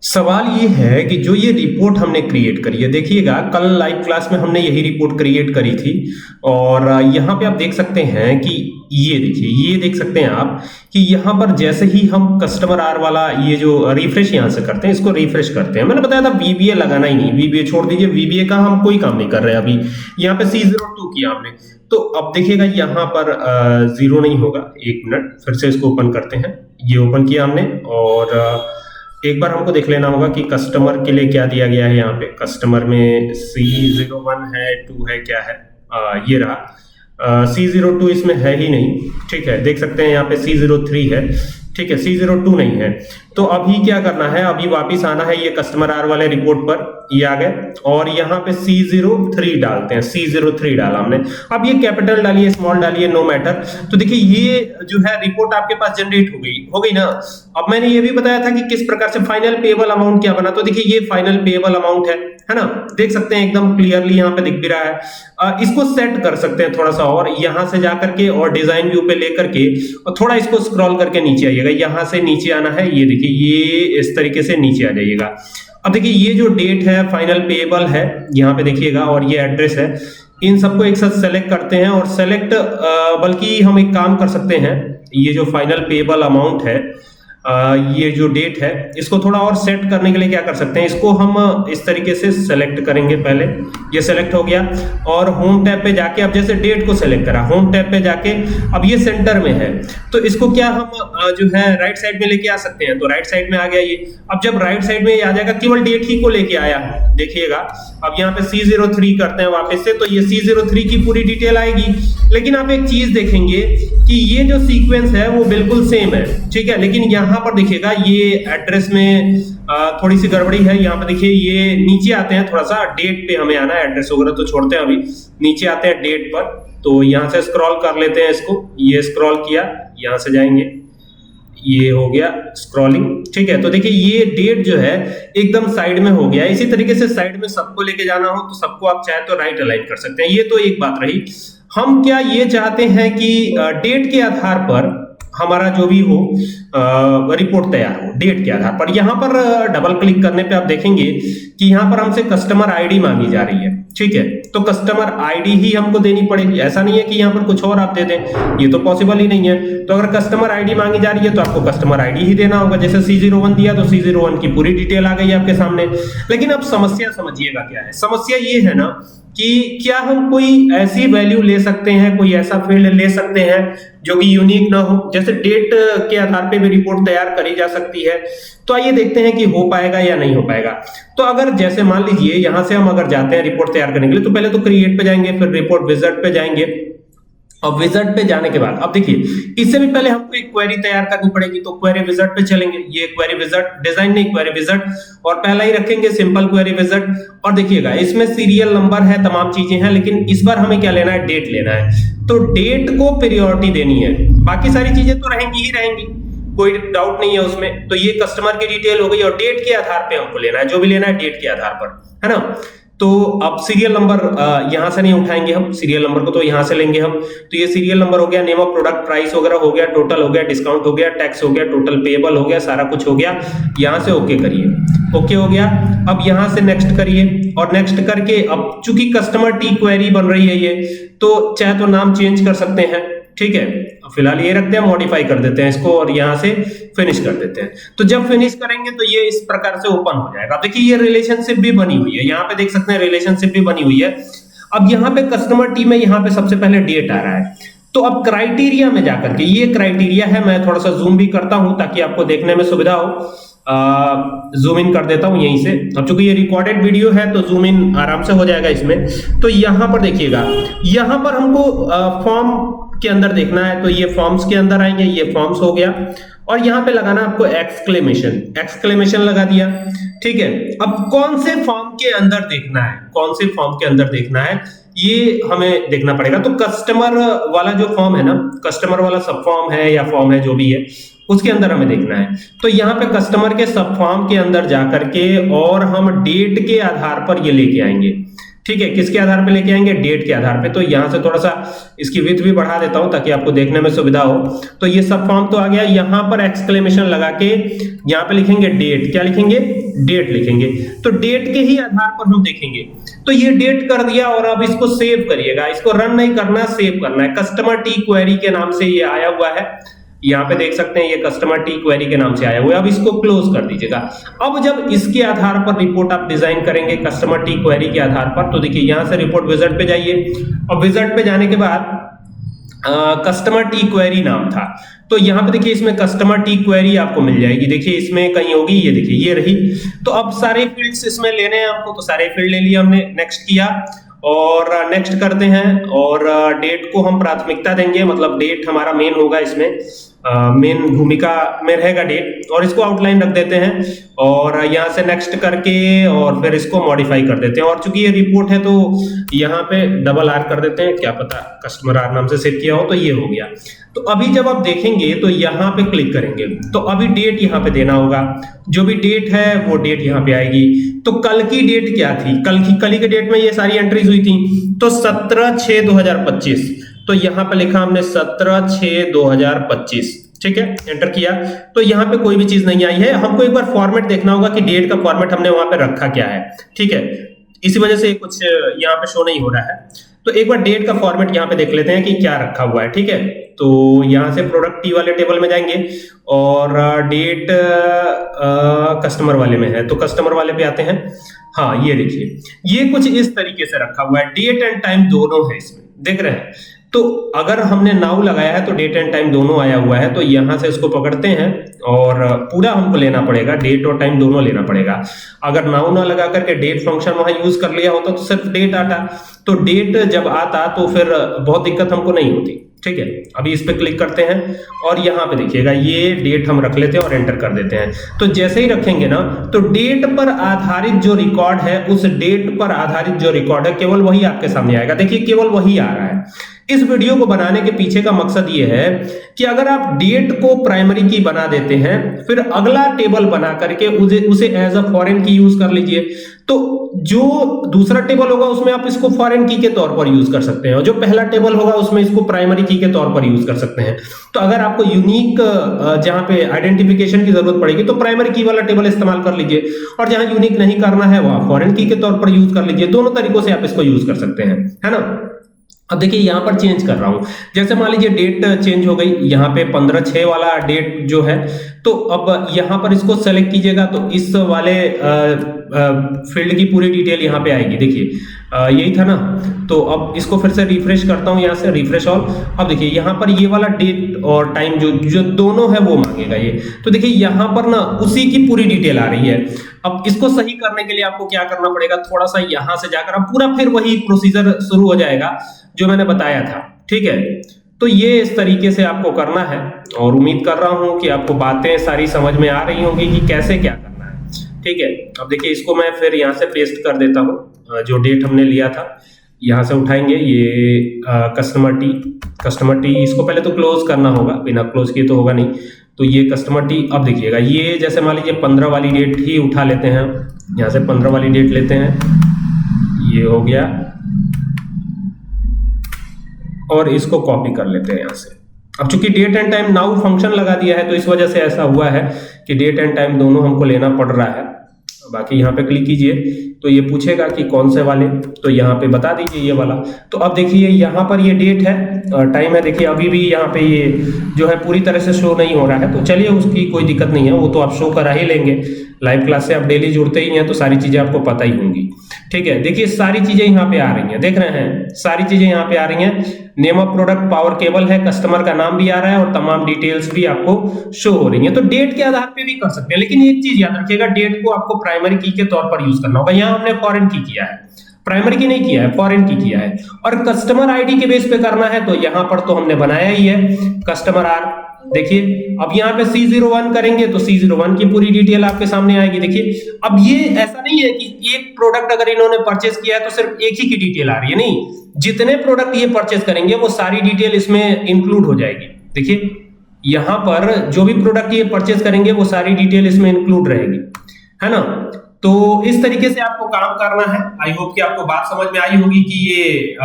सवाल ये है कि जो ये रिपोर्ट हमने क्रिएट करी है, देखिएगा कल लाइव क्लास में हमने यही रिपोर्ट क्रिएट करी थी और यहाँ पे आप देख सकते हैं कि ये देखिए, ये देख सकते हैं आप कि यहाँ पर जैसे ही हम कस्टमर आर वाला ये जो रिफ्रेश यहाँ से करते हैं, इसको रिफ्रेश करते हैं। मैंने बताया था वीबीए लगाना ही नहीं, वीबीए छोड़ दीजिए, वीबीए का हम कोई काम नहीं कर रहे हैं अभी। यहाँ पे C02 किया हमने, तो अब देखिएगा यहाँ पर जीरो नहीं होगा। एक मिनट, फिर से इसको ओपन करते हैं। ये ओपन किया हमने और एक बार हमको देख लेना होगा कि कस्टमर के लिए क्या दिया गया है। यहाँ पे कस्टमर में C01 है, 2 है, क्या है, ये रहा। C02 इसमें है ही नहीं, ठीक है, देख सकते हैं यहाँ पे C03 है, ठीक है, C02 नहीं है। तो अभी क्या करना है, अभी वापिस आना है ये कस्टमर आर वाले रिपोर्ट पर, ये आ गए और यहाँ पे C03 डालते हैं। C03 डाला हमने। अब ये कैपिटल डालिए, स्मॉल डालिए, नो मैटर। तो देखिए ये जो है रिपोर्ट आपके पास जनरेट हो गई ना। अब मैंने ये भी बताया था कि किस प्रकार से फाइनल पेएबल अमाउंट क्या बना। तो देखिए ये फाइनल पेएबल अमाउंट है ना, देख सकते हैं एकदम क्लियरली यहाँ पे दिख भी रहा है। इसको सेट कर सकते हैं थोड़ा सा और यहाँ से जाकर के और डिजाइन व्यू पे लेकर के और थोड़ा इसको स्क्रॉल करके नीचे आइएगा। यहाँ से नीचे आना है, ये देखिए ये इस तरीके से नीचे आ जाइएगा। अब देखिए ये जो डेट है फाइनल पेएबल है, यहाँ पे देखिएगा, और ये एड्रेस है। इन सबको एक साथ सेलेक्ट करते हैं और सेलेक्ट बल्कि हम एक काम कर सकते हैं, ये जो फाइनल पेएबल अमाउंट है, ये जो डेट है, इसको थोड़ा और सेट करने के लिए क्या कर सकते हैं, इसको हम इस तरीके से सेलेक्ट करेंगे। पहले ये सेलेक्ट हो गया और होम टैब पे जाके, अब जैसे डेट को सेलेक्ट करा, होम टैब पे जाके अब ये सेंटर में है, तो इसको क्या हम जो है राइट साइड में लेके आ सकते हैं। तो राइट साइड में आ गया ये। अब जब राइट साइड में आ जाएगा, केवल डेट ही को लेके आया, देखिएगा। अब यहाँ पे C03 करते हैं वापस से, तो ये C03 की पूरी डिटेल आएगी। लेकिन आप एक चीज देखेंगे कि ये जो सीक्वेंस है वो बिल्कुल सेम है, ठीक है, लेकिन यहाँ पर देखिएगा ये एड्रेस में थोड़ी सी गड़बड़ी है। यहाँ पे देखिए ये नीचे आते हैं, थोड़ा सा डेट पे हमें आना है, एड्रेस वगैरह तो छोड़ते हैं अभी, नीचे आते हैं डेट पर। तो यहाँ से स्क्रॉल कर लेते हैं इसको, ये स्क्रॉल किया, यहाँ से जाएंगे, ये हो गया स्क्रॉलिंग, ठीक है। तो देखिए ये डेट जो है एकदम साइड में हो गया। इसी तरीके से साइड में सबको लेके जाना हो तो सबको आप चाहे तो राइट अलाइन कर सकते हैं। ये तो एक बात रही। हम क्या ये चाहते हैं कि डेट के आधार पर हमारा जो भी हो रिपोर्ट तैयार हो, डेट के आधार पर। यहाँ पर डबल क्लिक करने पे आप देखेंगे कि यहाँ पर हमसे कस्टमर आईडी मांगी जा रही है, ठीक है। तो कस्टमर आईडी ही हमको देनी पड़ेगी, ऐसा नहीं है कि यहाँ पर कुछ और आप दे दें, ये तो पॉसिबल ही नहीं है। तो अगर कस्टमर आईडी मांगी जा रही है तो आपको कस्टमर आईडी ही देना होगा। जैसे C01 दिया तो C01 की पूरी डिटेल आ गई आपके सामने। लेकिन अब समस्या समझिएगा क्या है। समस्या ये है ना कि क्या हम कोई ऐसी वैल्यू ले सकते हैं, कोई ऐसा फील्ड ले सकते हैं जो कि यूनिक ना हो। जैसे डेट के आधार पे भी रिपोर्ट तैयार करी जा सकती है। तो आइए देखते हैं कि हो पाएगा या नहीं हो पाएगा। तो अगर जैसे मान लीजिए यहां से हम अगर जाते हैं रिपोर्ट तैयार करने के लिए, तो पहले तो क्रिएट पे जाएंगे, फिर रिपोर्ट विजार्ड पे जाएंगे और विजार्ड पे जाने के बाद अब देखिए इससे भी पहले हमको एक क्वेरी तैयार करनी पड़ेगी। तो क्वेरी विजार्ड पे चलेंगे, ये क्वेरी विजार्ड, डिजाइन नहीं क्वेरी विजार्ड, और पहला ही रखेंगे सिंपल क्वेरी विजार्ड। और देखिएगा इसमें सीरियल नंबर है, तमाम चीजें हैं, लेकिन इस बार हमें क्या लेना है, डेट लेना है। तो डेट को प्रायोरिटी देनी है, बाकी सारी चीजें तो रहेंगी ही रहेंगी, कोई डाउट नहीं है उसमें। तो ये कस्टमर की डिटेल हो गई और डेट के आधार पे हमको लेना है, जो भी लेना है डेट के आधार पर, है ना। तो अब सीरियल नंबर यहां से नहीं उठाएंगे हम, सीरियल नंबर को तो यहां से लेंगे हम। तो ये सीरियल नंबर हो गया, नेम ऑफ प्रोडक्ट, प्राइस वगैरह हो गया, टोटल हो गया, डिस्काउंट हो गया, टैक्स हो गया, टोटल पेएबल हो गया, सारा कुछ हो गया। यहां से ओके करिए, ओके हो गया। अब यहां से नेक्स्ट करिए और नेक्स्ट करके अब चूंकि कस्टमर टी क्वेरी बन रही है ये, तो चाहे तो नाम चेंज कर सकते हैं, ठीक है। फिलहाल ये रखते हैं, मॉडिफाई कर देते हैं इसको और यहां से फिनिश कर देते हैं। तो जब फिनिश करेंगे तो ये इस प्रकार से ओपन हो जाएगा। देखिए ये रिलेशनशिप भी बनी हुई है, यहाँ पे देख सकते हैं रिलेशनशिप भी बनी हुई है। अब यहाँ पे कस्टमर टीम में यहाँ पे सबसे पहले डेट आ रहा है। तो अब क्राइटेरिया में जाकर के, ये क्राइटेरिया है, मैं थोड़ा सा जूम भी करता हूं ताकि आपको देखने में सुविधा हो। जूम इन कर देता हूं यहीं से। अब चूंकि ये रिकॉर्डेड वीडियो है तो जूम इन आराम से हो जाएगा इसमें। तो यहां पर देखिएगा, यहां पर हमको फॉर्म के अंदर देखना है, तो ये फॉर्म्स के अंदर आएंगे, ये फॉर्म्स हो गया और यहां पे लगाना आपको एक्सक्लेमेशन, एक्सक्लेमेशन लगा दिया, ठीक है। अब कौन से फॉर्म के अंदर देखना है, कौन से फॉर्म के अंदर देखना है, ये हमें देखना पड़ेगा। तो कस्टमर वाला जो फॉर्म है ना, कस्टमर वाला सब फॉर्म है या फॉर्म है जो भी है, उसके अंदर हमें देखना है। तो यहाँ पे कस्टमर के सब फॉर्म के अंदर जाकर के और हम डेट के आधार पर ये लेके आएंगे, ठीक है। किसके आधार पे लेके आएंगे, डेट के आधार पे। तो यहां से थोड़ा सा इसकी विड्थ भी बढ़ा देता हूं ताकि आपको देखने में सुविधा हो। तो ये सब फॉर्म तो आ गया। यहां पर एक्सक्लेमेशन लगा के यहां पे लिखेंगे डेट, क्या लिखेंगे, डेट लिखेंगे। तो डेट के ही आधार पर हम देखेंगे। तो ये डेट कर दिया और अब इसको सेव करिएगा, इसको रन नहीं करना, सेव करना है। कस्टमर टी क्वेरी के नाम से ये आया हुआ है, यहाँ पे देख सकते हैं ये कस्टमर टी क्वेरी के नाम से आया हुआ है। अब इसको क्लोज कर दीजिएगा। अब जब इसके आधार पर रिपोर्ट आप डिजाइन करेंगे कस्टमर टी क्वेरी के आधार पर, तो देखिए यहां से रिपोर्ट विजार्ड पे जाइए और विजार्ड पे जाने के बाद कस्टमर टी क्वेरी नाम था, तो यहाँ पे देखिए इसमें कस्टमर टी क्वेरी आपको मिल जाएगी। देखिए इसमें कहीं होगी, ये देखिए ये रही। तो अब सारे फील्ड्स इसमें लेने हैं आपको, तो सारे फील्ड ले लिए हमने, नेक्स्ट किया और नेक्स्ट करते हैं। और डेट को हम प्राथमिकता देंगे, मतलब डेट हमारा मेन होगा, इसमें मेन भूमिका में रहेगा डेट, और इसको आउटलाइन रख देते हैं और यहाँ से नेक्स्ट करके और फिर इसको मॉडिफाई कर देते हैं। और चूंकि ये रिपोर्ट है तो यहाँ पे डबल आर कर देते हैं, क्या पता कस्टमर आर नाम से सेव किया हो, तो ये हो गया। तो अभी जब आप देखेंगे तो यहाँ पे क्लिक करेंगे तो अभी डेट यहाँ पे देना होगा, जो भी डेट है वो डेट यहाँ पे आएगी। तो कल की डेट क्या थी, कल ही के डेट में ये सारी एंट्रीज हुई थी, तो 17/6/2025, तो यहाँ पे लिखा हमने 17/6/2025, ठीक है, एंटर किया। तो यहाँ पे कोई भी चीज नहीं आई है, हमको एक बार फॉर्मेट देखना होगा कि डेट का फॉर्मेट हमने वहां पे रखा क्या है, ठीक है, इसी वजह से कुछ यहाँ पे शो नहीं हो रहा है। तो एक बार डेट का फॉर्मेट यहाँ पे देख लेते हैं कि क्या रखा हुआ है, ठीक है। तो यहाँ से प्रोडक्ट टी वाले टेबल में जाएंगे और डेट कस्टमर वाले में है, तो कस्टमर वाले पे आते हैं। हाँ ये देखिए ये कुछ इस तरीके से रखा हुआ है, डेट एंड टाइम दोनों है इसमें, देख रहे हैं। तो अगर हमने नाउ लगाया है तो डेट एंड टाइम दोनों आया हुआ है, तो यहां से इसको पकड़ते हैं और पूरा हमको लेना पड़ेगा, डेट और टाइम दोनों लेना पड़ेगा। अगर नाउ ना लगा करके डेट फंक्शन वहां यूज कर लिया होता तो सिर्फ डेट आता, तो डेट जब आता तो फिर बहुत दिक्कत हमको नहीं होती, ठीक है। अभी इस पे क्लिक करते हैं और यहाँ पे देखिएगा ये डेट हम रख लेते हैं और एंटर कर देते हैं। तो जैसे ही रखेंगे ना तो डेट पर आधारित जो रिकॉर्ड है, उस डेट पर आधारित जो रिकॉर्ड है केवल वही आपके सामने आएगा। देखिए केवल वही आ रहा है। इस वीडियो को बनाने के पीछे का मकसद ये है कि अगर आप डेट को प्राइमरी की बना देते हैं, फिर अगला टेबल बना करके उसे एज अ फॉरेन की यूज कर लीजिए, तो जो दूसरा टेबल होगा उसमें आप इसको फॉरेन की के तौर पर यूज कर सकते हैं और जो पहला टेबल होगा उसमें इसको प्राइमरी की के तौर पर यूज कर सकते हैं। तो अगर आपको यूनिक जहां पे आइडेंटिफिकेशन की जरूरत पड़ेगी तो प्राइमरी की वाला टेबल इस्तेमाल कर लीजिए, और जहां यूनिक नहीं करना है वहां फॉरेन की के तौर पर यूज कर लीजिए। दोनों तरीकों से आप इसको यूज कर सकते हैं, है ना। अब देखिए यहाँ पर चेंज कर रहा हूं, जैसे मान लीजिए डेट चेंज हो गई, यहाँ पे 15/6 वाला डेट जो है, तो अब यहाँ पर इसको सेलेक्ट कीजिएगा तो इस वाले फील्ड की पूरी डिटेल यहाँ पे आएगी। देखिए यही था ना, तो अब इसको फिर से रिफ्रेश करता हूँ, यहाँ से रिफ्रेश ऑल। अब देखिए यहाँ पर ये वाला डेट और टाइम जो दोनों है वो मांगेगा ये, तो देखिए यहाँ पर ना उसी की पूरी डिटेल आ रही है। अब इसको सही करने के लिए आपको क्या करना पड़ेगा, थोड़ा सा यहाँ से जाकर अब पूरा फिर वही प्रोसीजर शुरू हो जाएगा जो मैंने बताया था, ठीक है। तो ये इस तरीके से आपको करना है और उम्मीद कर रहा हूं कि आपको बातें सारी समझ में आ रही होंगी कि कैसे क्या करना है, ठीक है। अब देखिए इसको मैं फिर यहाँ से पेस्ट कर देता हूँ, जो डेट हमने लिया था यहाँ से उठाएंगे, ये कस्टमर टी इसको पहले तो क्लोज करना होगा, बिना क्लोज किए तो होगा नहीं। तो ये कस्टमर टी, अब देखिएगा ये जैसे मान लीजिए 15 वाली डेट ही उठा लेते हैं, यहाँ से 15 वाली डेट लेते हैं, ये हो गया, और इसको कॉपी कर लेते हैं यहाँ से। अब चूंकि date and time now function लगा दिया है तो इस वजह से ऐसा हुआ है कि डेट एंड टाइम दोनों हमको लेना पड़ रहा है। बाकी यहाँ पे क्लिक कीजिए तो ये पूछेगा कि कौन से वाले, तो यहाँ पे बता दीजिए ये वाला। तो अब देखिए यहाँ पर ये डेट है और टाइम है, देखिए अभी भी यहाँ पे ये जो है पूरी तरह से शो नहीं हो रहा है, तो चलिए उसकी कोई दिक्कत नहीं है, वो तो आप शो करा ही लेंगे। लाइव क्लास से आप डेली जुड़ते ही हैं तो सारी चीजें आपको पता ही होंगी, ठीक है। देखिए सारी चीजें यहाँ पे आ रही हैं, देख रहे हैं सारी चीजें यहाँ पे आ रही हैं। Name of product power cable है, कस्टमर का नाम भी आ रहा है और तमाम डिटेल्स भी आपको शो हो रही हैं। तो डेट के आधार पे भी कर सकते हैं, लेकिन एक चीज याद रखिएगा, डेट को आपको प्राइमरी की के तौर पर यूज करना होगा। यहाँ हमने फॉरेन की किया है, प्राइमरी की नहीं किया है, फॉरेन की किया है। और कस्टमर आईडी के बेस पे करना है तो यहाँ पर तो हमने बनाया ही है कस्टमर आर। देखिए अब यहाँ पे C01 करेंगे तो C01 की पूरी डिटेल आपके सामने आएगी। देखिए अब ये ऐसा नहीं है कि एक प्रोडक्ट अगर इन्होंने परचेज किया है तो सिर्फ एक ही की डिटेल आ रही है, नहीं, जितने प्रोडक्ट ये परचेज करेंगे वो सारी डिटेल इसमें इंक्लूड हो जाएगी। देखिए यहाँ पर जो भी प्रोडक्ट ये परचेज करेंगे वो सारी डिटेल इसमें इंक्लूड रहेगी, है ना। तो इस तरीके से आपको काम करना है। आई होप कि आपको बात समझ में आई होगी कि ये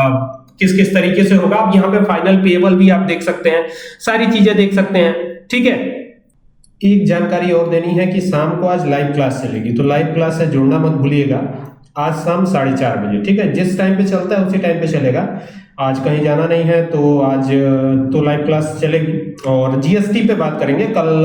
किस किस तरीके से होगा। आप यहाँ पे फाइनल पेएबल भी आप देख सकते हैं, सारी चीजें देख सकते हैं, ठीक है। एक जानकारी और देनी है कि शाम को आज लाइव क्लास चलेगी, तो लाइव क्लास से जुड़ना मत भूलिएगा। आज शाम 4:30 बजे, ठीक है, जिस टाइम पे चलता है उसी टाइम पे चलेगा। आज कहीं जाना नहीं है तो आज तो लाइव क्लास चलेगी। और जीएसटी पे बात करेंगे। कल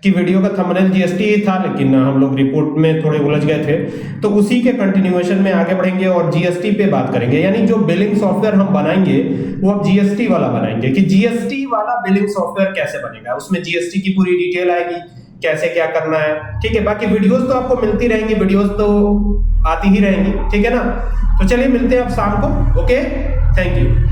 की वीडियो का थंबनेल जीएसटी ही था, लेकिन हम लोग रिपोर्ट में थोड़े उलझ गए थे, तो उसी के कंटिन्यूएशन में आगे बढ़ेंगे और जीएसटी पे बात करेंगे। यानी जो बिलिंग सॉफ्टवेयर हम बनाएंगे वो अब जीएसटी वाला बनाएंगे, कि जीएसटी वाला बिलिंग सॉफ्टवेयर कैसे बनेगा, उसमें जीएसटी की पूरी डिटेल आएगी, कैसे क्या करना है, ठीक है। बाकी वीडियोस तो आपको मिलती रहेंगी, वीडियोस तो आती ही रहेंगी, ठीक है ना। तो चलिए मिलते हैं अब शाम को। Okay, thank you.